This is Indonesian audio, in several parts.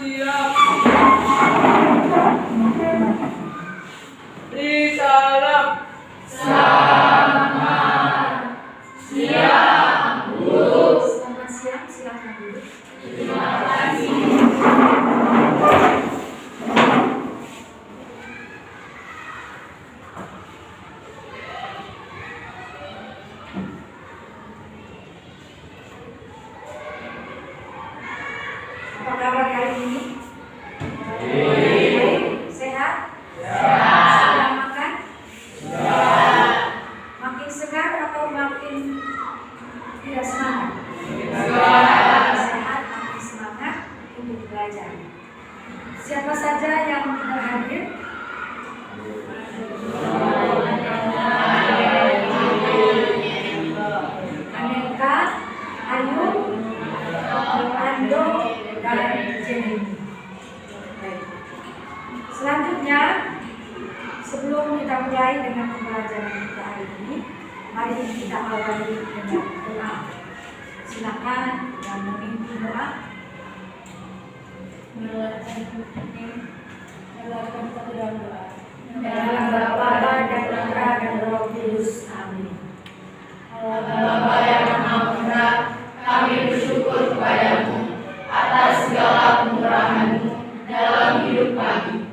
siap. Beri salam. Selamat siang, Bu. Selamat siang, silakan duduk. Terima kasih. Apa kabar hari ini? Baik. Sehat? Sehat. Sudah makan? Sehat. Makin segar atau makin tidak semangat? Sehat. Sehat, makin semangat untuk belajar. Siapa saja yang tidak hadir? Aneka, Ayu, Ando, dan Jenny. Baik. Selanjutnya, sebelum kita mulai dengan pembelajaran kita hari ini, mari kita awali dengan doa. Silakan yang memimpin doa. Melakukan satu dalam doa. Dalam Bapa dan Putra dan Roh Kudus. Amin. Bapa yang Maha Pemurah, kami bersyukur kepadamu atas segala kemurahan-Mu dalam hidup kami.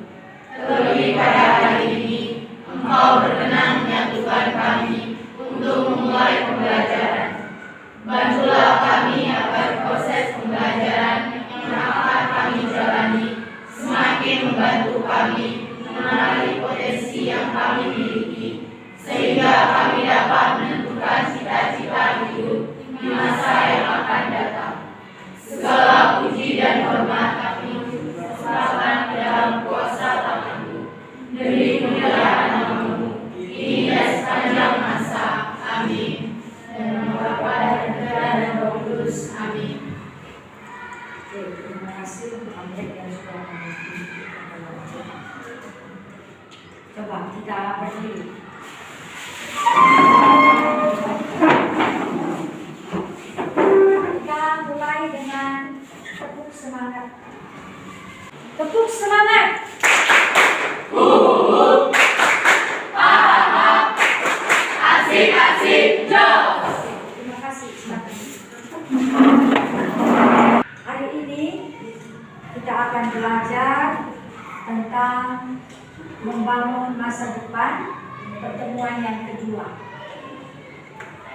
Terlebih pada hari ini, Engkau berkenan menyatukan kami untuk memulai pembelajaran. Bantulah kami agar proses pembelajaran yang akan kami jalani semakin membantu kami mengenali potensi yang kami miliki, sehingga kami dapat menentukan cita-cita hidup di masa yang akan datang. Segala puji dan hormat kami serahkan ke dalam kuasa tangan-Mu, demi kemuliaan nama-Mu, kini dan sepanjang masa. Amin. Dan nama Bapa dan Putra dan Roh Kudus. Amin. Oke, terima kasih untuk Amrek yang sudah memimpin kita dalam doa. Coba kita berdiri. Kita mulai dengan tepuk semangat. Tepuk semangat. Asik-asik, jos. Terima kasih. Silakan. Hari ini kita akan belajar tentang membangun masa depan, pertemuan yang kedua.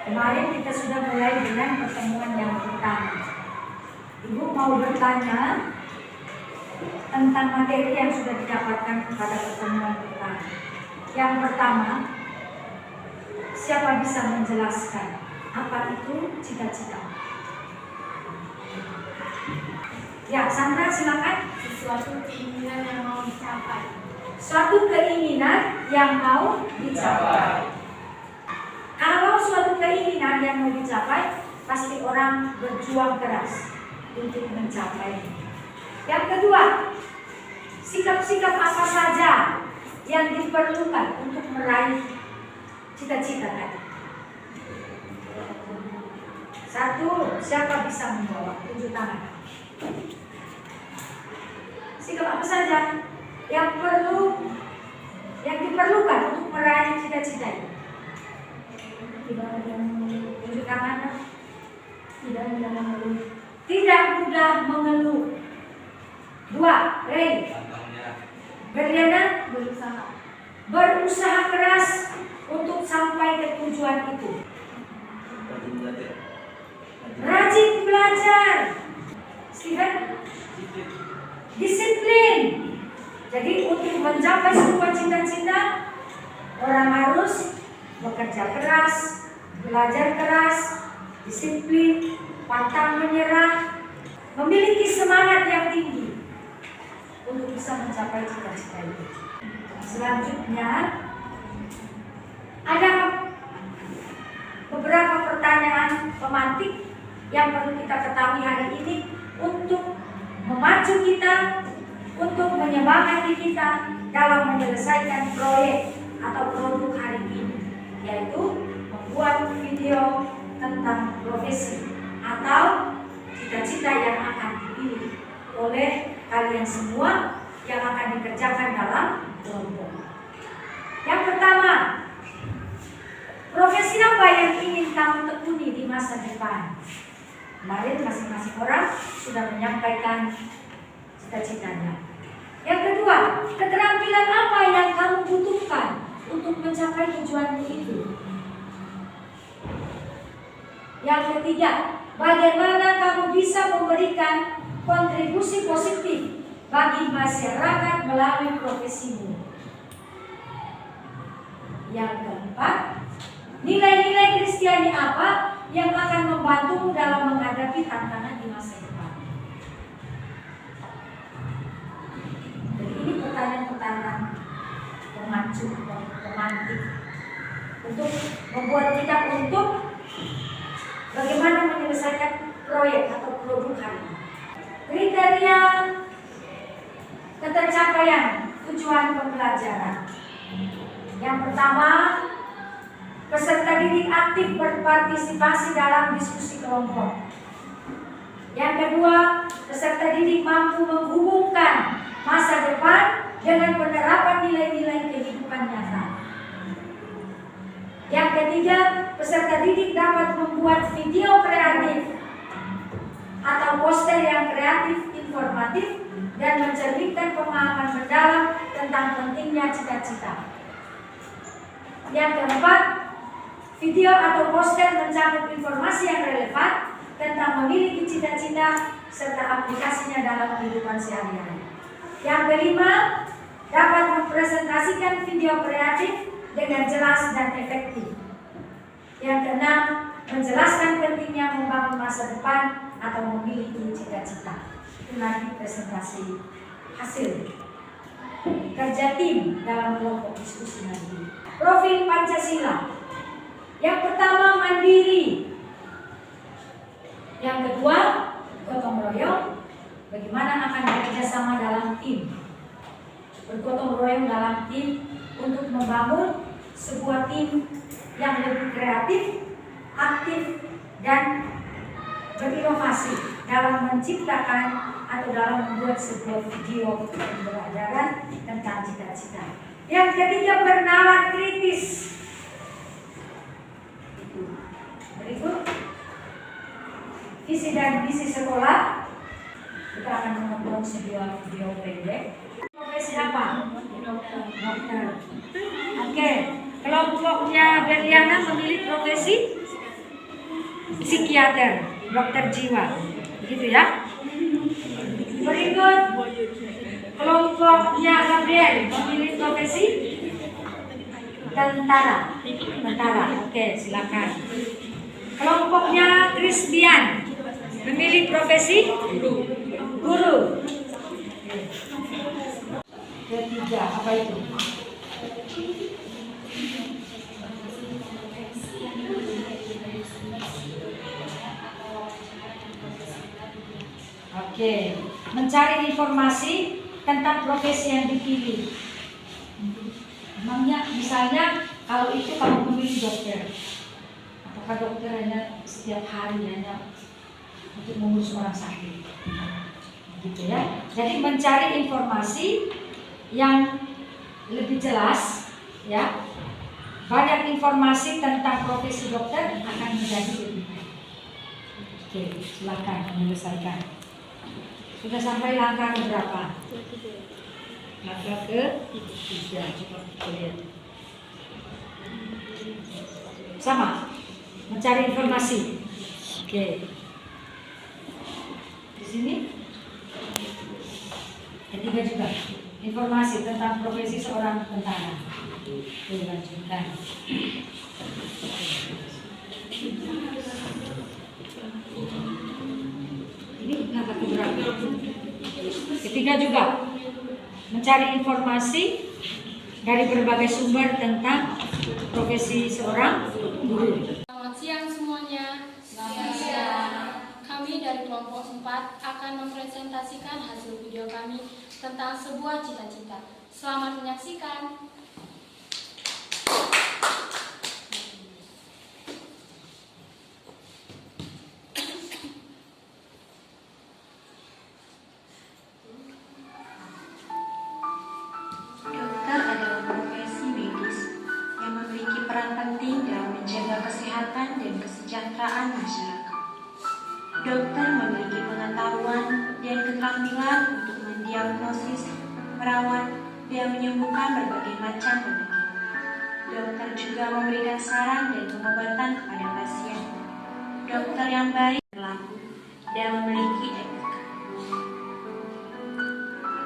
Kemarin kita sudah mulai dengan pertemuan yang pertama. Ibu mau bertanya tentang materi yang sudah didapatkan pada pertemuan pertama. Yang pertama, siapa bisa menjelaskan apa itu cita-cita? Ya, Sandra silakan. Sesuatu keinginan yang mau dicapai. Suatu keinginan yang mau dicapai. Kalau suatu keinginan yang mau dicapai, pasti orang berjuang keras untuk mencapai. Yang kedua, sikap-sikap apa saja yang diperlukan untuk meraih cita-cita tadi? Satu, siapa bisa menjawab? Tunjuk tangan. Sikap apa saja yang diperlukan untuk meraih cita-cita itu? Tunjuk tangan. Tidak mudah mengeluh. Dua, Ray. Berliana, berusaha keras untuk sampai ke tujuan itu. Rajin belajar. Steven, disiplin. Jadi untuk mencapai sebuah cita-cita, orang harus bekerja keras, belajar keras, disiplin, pantang menyerah, memiliki semangat yang tinggi untuk bisa mencapai cita-cita itu. Selanjutnya, ada beberapa pertanyaan pemantik yang perlu kita ketahui hari ini untuk memacu kita, untuk menyemangati kita dalam menyelesaikan proyek atau produk hari ini, yaitu membuat video tentang profesi atau cita-cita yang akan dipilih oleh kalian semua yang akan dikerjakan dalam kelompok. Yang pertama, profesi apa yang ingin kamu tekuni di masa depan? Kemarin masing-masing orang sudah menyampaikan cita-citanya. Yang kedua, keterampilan apa yang kamu butuhkan untuk mencapai tujuanmu itu? Yang ketiga, bagaimana kamu bisa memberikan kontribusi positif bagi masyarakat melalui profesimu? Yang keempat, nilai-nilai Kristiani apa yang akan membantumu dalam menghadapi tantangan di masa depan? Jadi ini pertanyaan-pertanyaan pemacu, pemantik untuk membuat kita untuk bagaimana menyelesaikan proyek atau produk hari ini. Kriteria ketercapaian tujuan pembelajaran. Yang pertama, peserta didik aktif berpartisipasi dalam diskusi kelompok. Yang kedua, peserta didik mampu menghubungkan masa depan dengan penerapan nilai-nilai kehidupan nyata. Yang ketiga, peserta didik dapat membuat video kreatif atau poster yang kreatif, informatif, dan mencerminkan pemahaman mendalam tentang pentingnya cita-cita. Yang keempat, video atau poster mencakup informasi yang relevan tentang memiliki cita-cita serta aplikasinya dalam kehidupan sehari-hari. Yang kelima, dapat mempresentasikan video kreatif dengan jelas dan efektif. Yang keenam, menjelaskan pentingnya membangun masa depan atau memiliki cita-cita. Itu nanti presentasi hasil kerja tim dalam kelompok diskusi nanti. Profil Pancasila. Yang pertama, mandiri. Yang kedua, gotong royong. Bagaimana akan bekerja sama dalam tim? Bergotong royong dalam tim untuk membangun sebuah tim yang lebih kreatif, aktif, dan berinovasi dalam menciptakan atau dalam membuat sebuah video pembelajaran tentang cita-cita. Yang ketiga, bernalar kritis. Berikut visi dan misi sekolah. Kita akan menonton sebuah video pendek. Profesi apa? Dokter. Oke, kelompoknya Berliana memilih profesi psikiater, dokter jiwa, begitu ya. Berikut kelompoknya Gabriel memilih profesi tentara. Oke, silakan. Kelompoknya Christian memilih profesi guru. Ketiga, apa itu? Oke, mencari informasi tentang profesi yang dipilih. Memangnya, misalnya kalau itu kamu memilih dokter, apakah dokter hanya setiap hari hanya untuk mengurus orang sakit, gitu ya? Jadi mencari informasi yang lebih jelas, ya. Banyak informasi tentang profesi dokter akan menjadi lebih baik. Oke, silakan menyelesaikan. Sudah sampai langkah berapa? Langkah ke-3. Coba kita lihat. Sama, mencari informasi. Oke. Di sini ketiga juga informasi tentang profesi seorang tentara. Dilanjutkan. Ini langkah keberapa? Ketiga juga mencari informasi dari berbagai sumber tentang profesi seorang guru. Selamat siang semuanya. Selamat siang. Kami dari kelompok 4 akan mempresentasikan hasil video kami tentang sebuah cita-cita. Selamat menyaksikan. masyarakat. Dokter memiliki pengetahuan dan keterampilan untuk mendiagnosis, merawat, dan menyembuhkan berbagai macam penyakit. Dokter juga memberikan saran dan pengobatan kepada pasien. Dokter yang baik berlaku dan memiliki etika.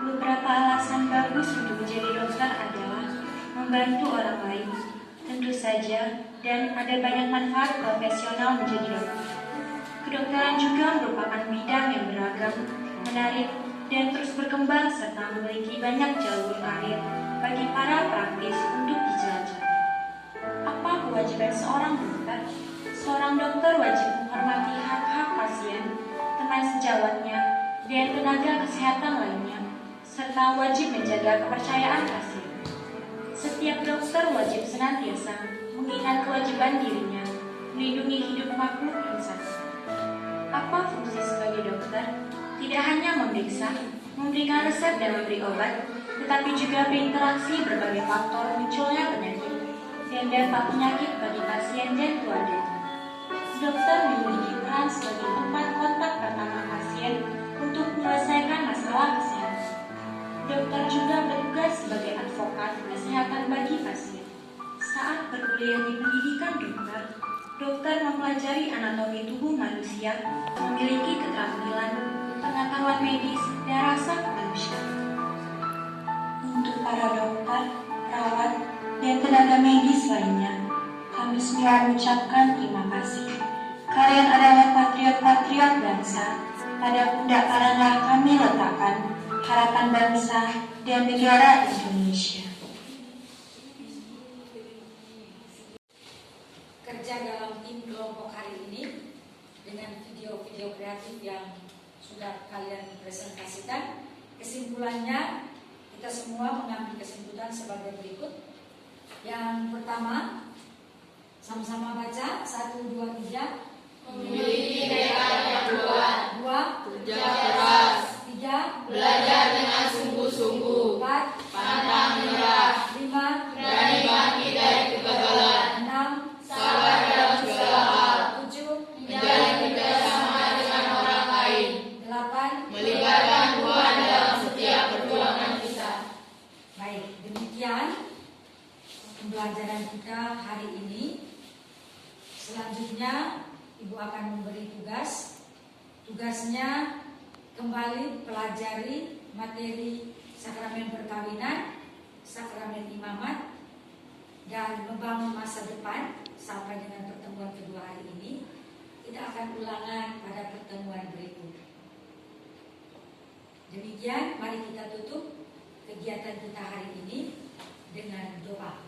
Beberapa alasan bagus untuk menjadi dokter adalah membantu orang lain, tentu saja, dan ada banyak manfaat profesional menjadi dokter. Kedokteran juga merupakan bidang yang beragam, menarik, dan terus berkembang serta memiliki banyak jalur karir bagi para praktis untuk dijelajahi. Apa kewajiban seorang dokter? Seorang dokter wajib menghormati hak-hak pasien, teman sejawatnya, dan tenaga kesehatan lainnya, serta wajib menjaga kepercayaan pasien. Setiap dokter wajib senantiasa mengingat kewajiban dirinya, melindungi hidup makhluk yang sakit. Apa fungsi sebagai dokter? Tidak hanya memeriksa, memberikan resep dan memberi obat, tetapi juga berinteraksi berbagai faktor munculnya penyakit dan dampak penyakit bagi pasien dan keluarganya. Dokter memiliki peran sebagai tempat kontak pertama pasien untuk menyelesaikan masalah kesehatan. Dokter juga bertugas sebagai advokat kesehatan bagi pasien. Saat berkuliah di pendidikan dokter, dokter mempelajari anatomi tubuh manusia, memiliki keterampilan, pengetahuan medis, dan rasa kemanusiaan. Untuk para dokter, perawat, dan tenaga medis lainnya, kami semua mengucapkan terima kasih. Kalian adalah patriot-patriot bangsa. Pada pundak kalianlah kami letakkan harapan bangsa dan negara Indonesia. Kerja dalam tim kelompok hari ini dengan video-video kreatif yang sudah kalian presentasikan, kesimpulannya kita semua mengambil kesimpulan sebagai berikut. Yang pertama, sama-sama baca 1, 2, 3. Memiliki tekad yang kuat, 2, kerja keras, 3, belajar dengan sungguh-sungguh, 4, pantang menyerah, 5, berani bangkit dari kegagalan, 6, sabar dalam segala hal, 7, menjalin kerjasama dengan orang lain, 8. melibatkan Tuhan dalam setiap perjuangan kita. Baik, demikian pembelajaran kita hari ini. Selanjutnya Ibu akan memberi tugas. Tugasnya kembali pelajari materi sakramen perkawinan, sakramen imamat, dan membangun masa depan sampai dengan pertemuan kedua hari ini. Tidak akan ulangan pada pertemuan berikut. Demikian, mari kita tutup kegiatan kita hari ini dengan doa.